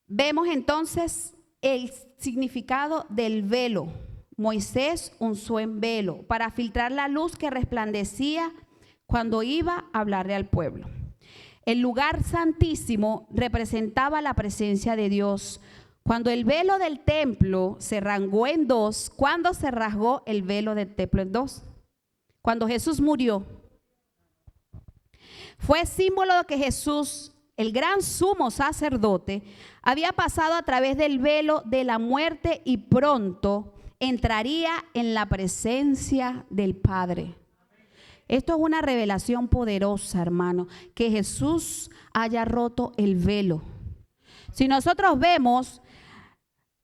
Vemos entonces el significado del velo. Moisés usó en velo para filtrar la luz que resplandecía cuando iba a hablarle al pueblo. El lugar santísimo representaba la presencia de Dios. Cuando el velo del templo se rasgó en dos, ¿cuándo se rasgó el velo del templo en dos? Cuando Jesús murió. Fue símbolo de que Jesús, el gran sumo sacerdote, había pasado a través del velo de la muerte y pronto entraría en la presencia del Padre. Esto es una revelación poderosa, hermano, que Jesús haya roto el velo. Si nosotros vemos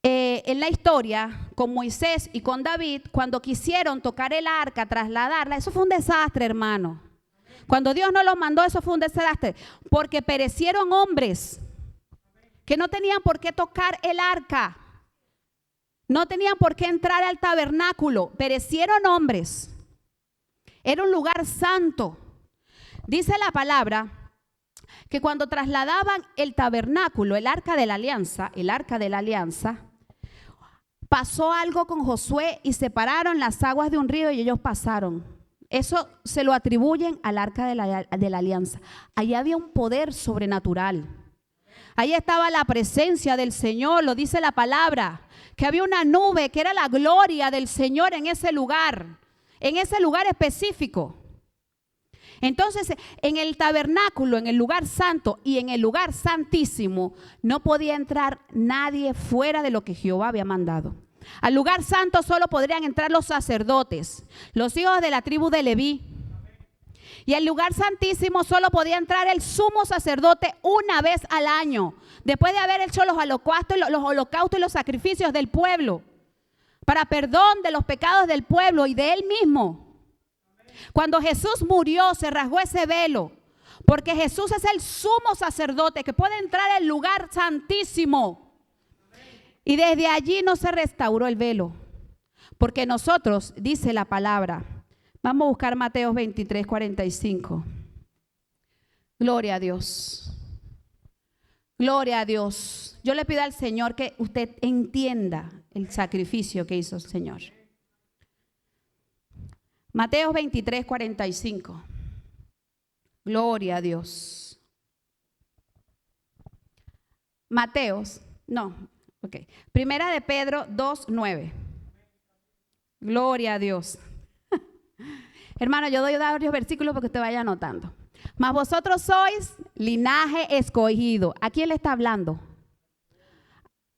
en la historia con Moisés y con David, cuando quisieron tocar el arca, trasladarla, eso fue un desastre, hermano. Cuando Dios no los mandó, eso fue un desastre, porque perecieron hombres que no tenían por qué tocar el arca, no tenían por qué entrar al tabernáculo, perecieron hombres. Era un lugar santo. Dice la palabra que cuando trasladaban el tabernáculo, el arca de la alianza, pasó algo con Josué y separaron las aguas de un río y ellos pasaron. Eso se lo atribuyen al arca de la alianza. Allí había un poder sobrenatural. Ahí estaba la presencia del Señor, lo dice la palabra, que había una nube que era la gloria del Señor en ese lugar específico. Entonces, en el tabernáculo, en el lugar santo y en el lugar santísimo, no podía entrar nadie fuera de lo que Jehová había mandado. Al lugar santo solo podrían entrar los sacerdotes, los hijos de la tribu de Leví. Y al lugar santísimo solo podía entrar el sumo sacerdote una vez al año, después de haber hecho los holocaustos y los sacrificios del pueblo, para perdón de los pecados del pueblo y de él mismo. Cuando Jesús murió, se rasgó ese velo, porque Jesús es el sumo sacerdote que puede entrar al lugar santísimo. Y desde allí no se restauró el velo, porque nosotros, dice la palabra, vamos a buscar Mateo 23, 45. Gloria a Dios. Gloria a Dios. Yo le pido al Señor que usted entienda el sacrificio que hizo el Señor. Mateo 23, 45. Gloria a Dios. Primera de Pedro 2, 9. Gloria a Dios. Hermano, yo doy varios versículos porque usted vaya anotando. Mas vosotros sois linaje escogido. ¿A quién le está hablando?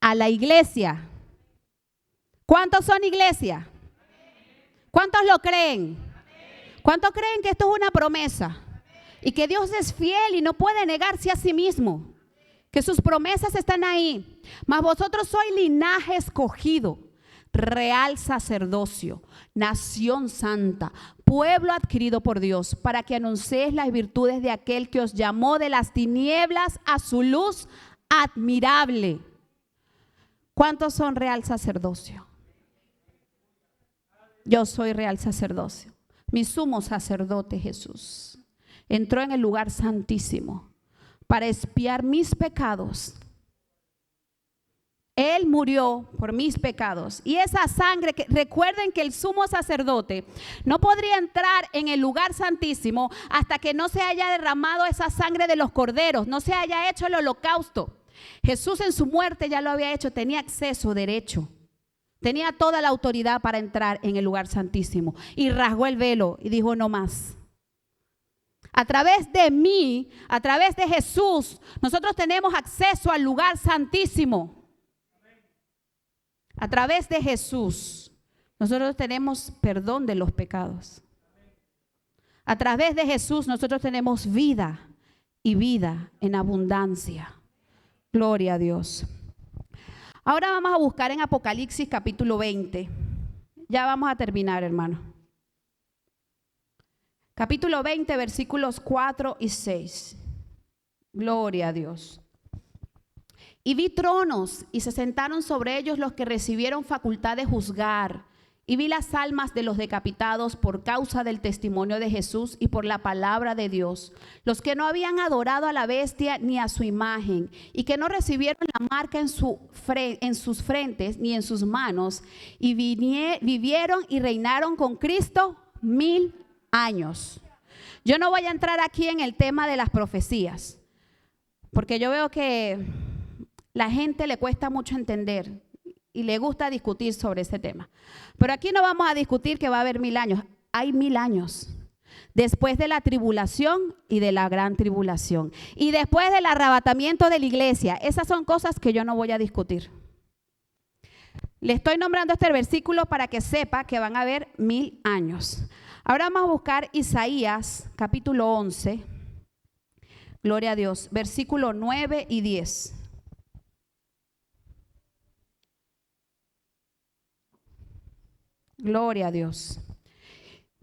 A la iglesia. ¿Cuántos son iglesia? ¿Cuántos lo creen? ¿Cuántos creen que esto es una promesa? Y que Dios es fiel y no puede negarse a sí mismo. Que sus promesas están ahí. Mas vosotros sois linaje escogido, real sacerdocio, nación santa, pueblo adquirido por Dios, para que anunciéis las virtudes de aquel que os llamó de las tinieblas a su luz admirable. ¿Cuántos son real sacerdocio? Yo soy real sacerdocio. Mi sumo sacerdote Jesús entró en el lugar santísimo para expiar mis pecados. Él murió por mis pecados. Y esa sangre, recuerden que el sumo sacerdote no podría entrar en el lugar santísimo hasta que no se haya derramado esa sangre de los corderos, no se haya hecho el holocausto. Jesús en su muerte ya lo había hecho, tenía acceso, derecho. Tenía toda la autoridad para entrar en el lugar santísimo. Y rasgó el velo y dijo: no más. A través de mí, a través de Jesús, nosotros tenemos acceso al lugar santísimo. A través de Jesús, nosotros tenemos perdón de los pecados. A través de Jesús, nosotros tenemos vida y vida en abundancia. Gloria a Dios. Ahora vamos a buscar en Apocalipsis capítulo 20. Ya vamos a terminar, hermano. Capítulo 20, versículos 4 y 6. Gloria a Dios. Y vi tronos y se sentaron sobre ellos los que recibieron facultad de juzgar. Y vi las almas de los decapitados por causa del testimonio de Jesús y por la palabra de Dios, los que no habían adorado a la bestia ni a su imagen, y que no recibieron la marca en sus frentes ni en sus manos, y vivieron y reinaron con Cristo 1000 años. Yo no voy a entrar aquí en el tema de las profecías, porque yo veo que la gente le cuesta mucho entender y le gusta discutir sobre ese tema. Pero aquí no vamos a discutir que va a haber 1000 años. Hay 1000 años. Después de la tribulación y de la gran tribulación. Y después del arrebatamiento de la iglesia. Esas son cosas que yo no voy a discutir. Le estoy nombrando este versículo para que sepa que van a haber 1000 años. Ahora vamos a buscar Isaías, capítulo 11. Gloria a Dios. Versículo 9 y 10. Gloria a Dios.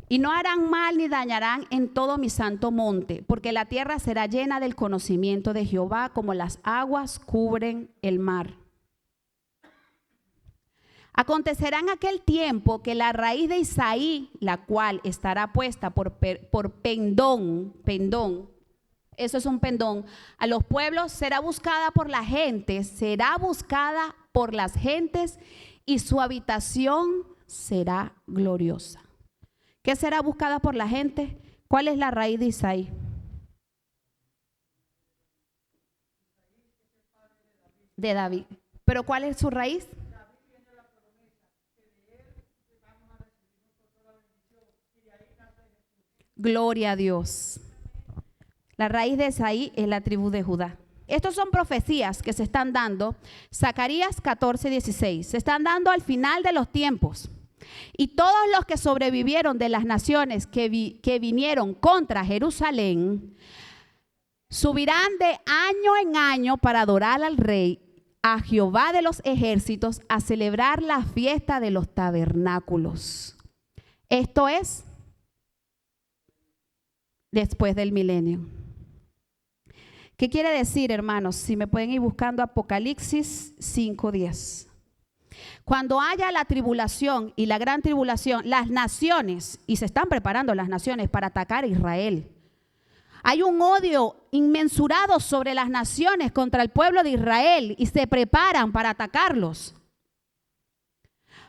Y no harán mal ni dañarán en todo mi santo monte, porque la tierra será llena del conocimiento de Jehová, como las aguas cubren el mar. Acontecerá en aquel tiempo que la raíz de Isaí, la cual estará puesta por pendón, eso es un pendón, a los pueblos, será buscada por la gente, será buscada por las gentes, y su habitación será gloriosa. ¿Qué será buscada por la gente? ¿Cuál es la raíz de Isaí? De David. ¿Pero cuál es su raíz? Gloria a Dios. La raíz de Isaí es la tribu de Judá. Estas son profecías que se están dando. Zacarías 14:16. Se están dando al final de los tiempos. Y todos los que sobrevivieron de las naciones que vinieron contra Jerusalén subirán de año en año para adorar al Rey, a Jehová de los ejércitos, a celebrar la fiesta de los tabernáculos. Esto es después del milenio. ¿Qué quiere decir, hermanos? Si me pueden ir buscando Apocalipsis 5:10. Cuando haya la tribulación y la gran tribulación, las naciones, y se están preparando las naciones para atacar a Israel. Hay un odio inmensurado sobre las naciones contra el pueblo de Israel y se preparan para atacarlos.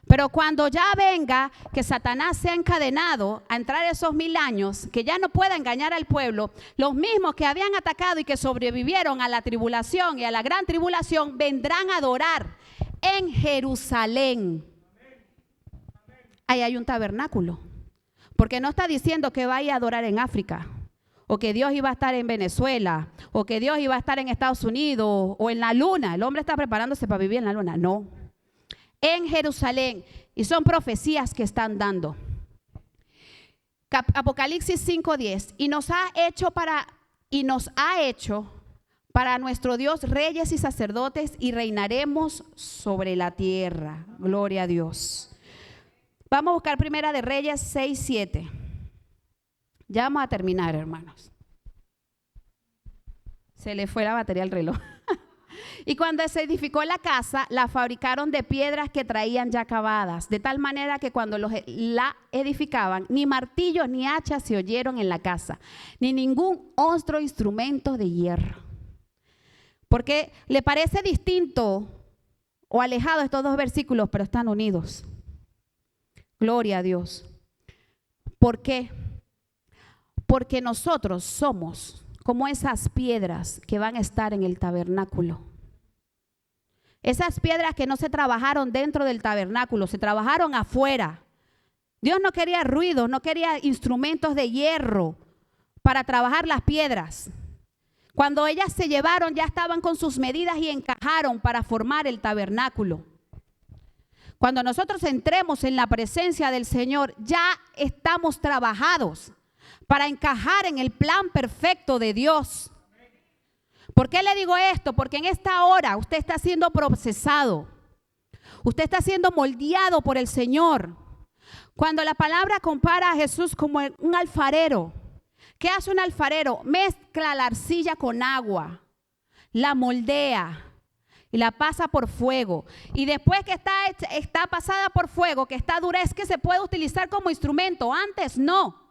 Pero cuando ya venga que Satanás sea encadenado a entrar esos 1000 años, que ya no pueda engañar al pueblo, los mismos que habían atacado y que sobrevivieron a la tribulación y a la gran tribulación vendrán a adorar en Jerusalén. Ahí hay un tabernáculo. Porque no está diciendo que vaya a adorar en África, o que Dios iba a estar en Venezuela, o que Dios iba a estar en Estados Unidos, o en la luna. El hombre está preparándose para vivir en la luna. No. En Jerusalén. Y son profecías que están dando. Apocalipsis 5:10. Y nos ha hecho para nuestro Dios reyes y sacerdotes, y reinaremos sobre la tierra. Gloria a Dios. Vamos a buscar Primera de Reyes 6:7. Ya vamos a terminar, hermanos. Se le fue la batería al reloj. Y cuando se edificó la casa, la fabricaron de piedras que traían ya acabadas, de tal manera que cuando la edificaban, ni martillos ni hachas se oyeron en la casa, ni ningún otro instrumento de hierro. Porque le parece distinto o alejado estos dos versículos, pero están unidos. Gloria a Dios. ¿Por qué? Porque nosotros somos como esas piedras que van a estar en el tabernáculo. Esas piedras que no se trabajaron dentro del tabernáculo, se trabajaron afuera. Dios no quería ruido, no quería instrumentos de hierro para trabajar las piedras. Cuando ellas se llevaron, ya estaban con sus medidas y encajaron para formar el tabernáculo. Cuando nosotros entremos en la presencia del Señor, ya estamos trabajados para encajar en el plan perfecto de Dios. ¿Por qué le digo esto? Porque en esta hora usted está siendo procesado. Usted está siendo moldeado por el Señor Cuando la palabra compara a Jesús como un alfarero, ¿qué hace un alfarero? Mezcla la arcilla con agua, la moldea y la pasa por fuego. Y después que está pasada por fuego, que está dura, es que se puede utilizar como instrumento. Antes no.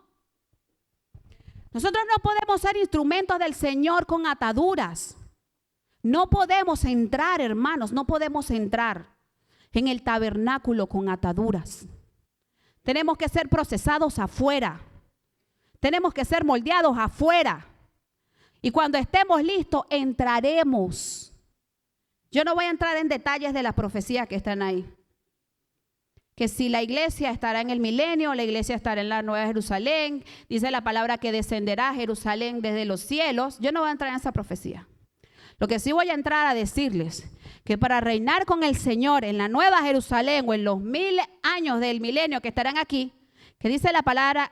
Nosotros no podemos ser instrumentos del Señor con ataduras. No podemos entrar, hermanos, no podemos entrar en el tabernáculo con ataduras. Tenemos que ser procesados afuera. Tenemos que ser moldeados afuera. Y cuando estemos listos, entraremos. Yo no voy a entrar en detalles de las profecías que están ahí. Que si la iglesia estará en el milenio, la iglesia estará en la Nueva Jerusalén. Dice la palabra que descenderá a Jerusalén desde los cielos. Yo no voy a entrar en esa profecía. Lo que sí voy a entrar a decirles que para reinar con el Señor en la Nueva Jerusalén o en los 1000 años del milenio que estarán aquí, que dice la palabra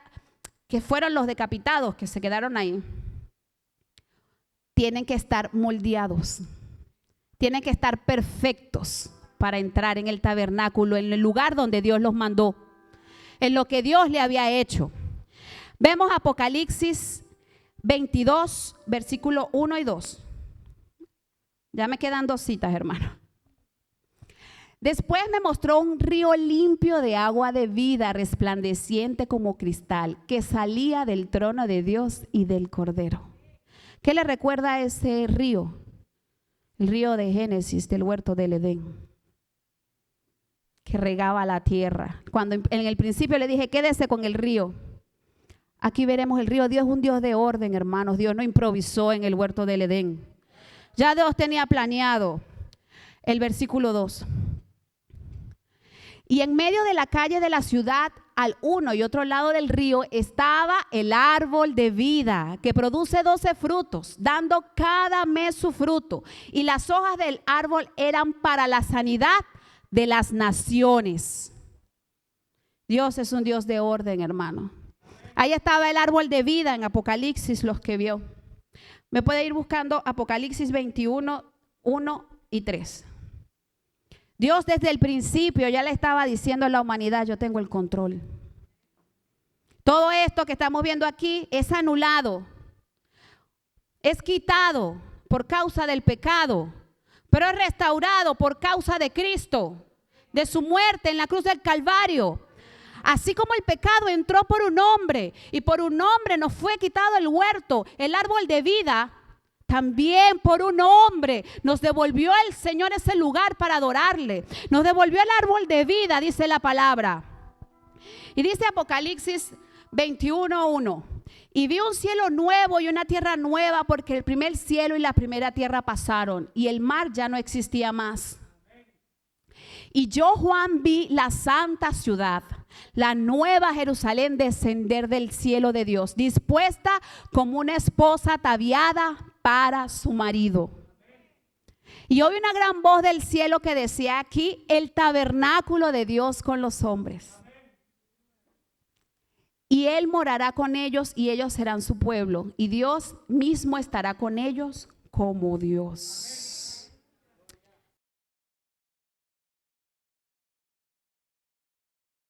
que fueron los decapitados que se quedaron ahí, tienen que estar moldeados, tienen que estar perfectos para entrar en el tabernáculo, en el lugar donde Dios los mandó, en lo que Dios le había hecho. Vemos Apocalipsis 22, versículo 1 y 2. Ya me quedan 2 citas, hermano. Después me mostró un río limpio de agua de vida, resplandeciente como cristal, que salía del trono de Dios y del Cordero. ¿Qué le recuerda a ese río? El río de Génesis, del huerto del Edén, que regaba la tierra. Cuando en el principio le dije, quédese con el río. Aquí veremos el río. Dios es un Dios de orden, hermanos. Dios no improvisó en el huerto del Edén. Ya Dios tenía planeado. El versículo 2. Y en medio de la calle de la ciudad, al uno y otro lado del río, estaba el árbol de vida, que produce 12 frutos, dando cada mes su fruto. Y las hojas del árbol eran para la sanidad de las naciones. Dios es un Dios de orden, hermano. Ahí estaba el árbol de vida en Apocalipsis, los que vio. Me puede ir buscando Apocalipsis 21, 1 y 3. Dios desde el principio ya le estaba diciendo a la humanidad, yo tengo el control. Todo esto que estamos viendo aquí es anulado, es quitado por causa del pecado, pero es restaurado por causa de Cristo, de su muerte en la cruz del Calvario. Así como el pecado entró por un hombre y por un hombre nos fue quitado el huerto, el árbol de vida, también por un hombre nos devolvió el Señor ese lugar para adorarle. Nos devolvió el árbol de vida, dice la palabra. Y dice Apocalipsis 21:1. Y vi un cielo nuevo y una tierra nueva, porque el primer cielo y la primera tierra pasaron y el mar ya no existía más. Y yo, Juan, vi la santa ciudad, la nueva Jerusalén, descender del cielo de Dios, dispuesta como una esposa ataviada para su marido. Y oí una gran voz del cielo que decía aquí, el tabernáculo de Dios con los hombres. Y Él morará con ellos y ellos serán su pueblo. Y Dios mismo estará con ellos como Dios.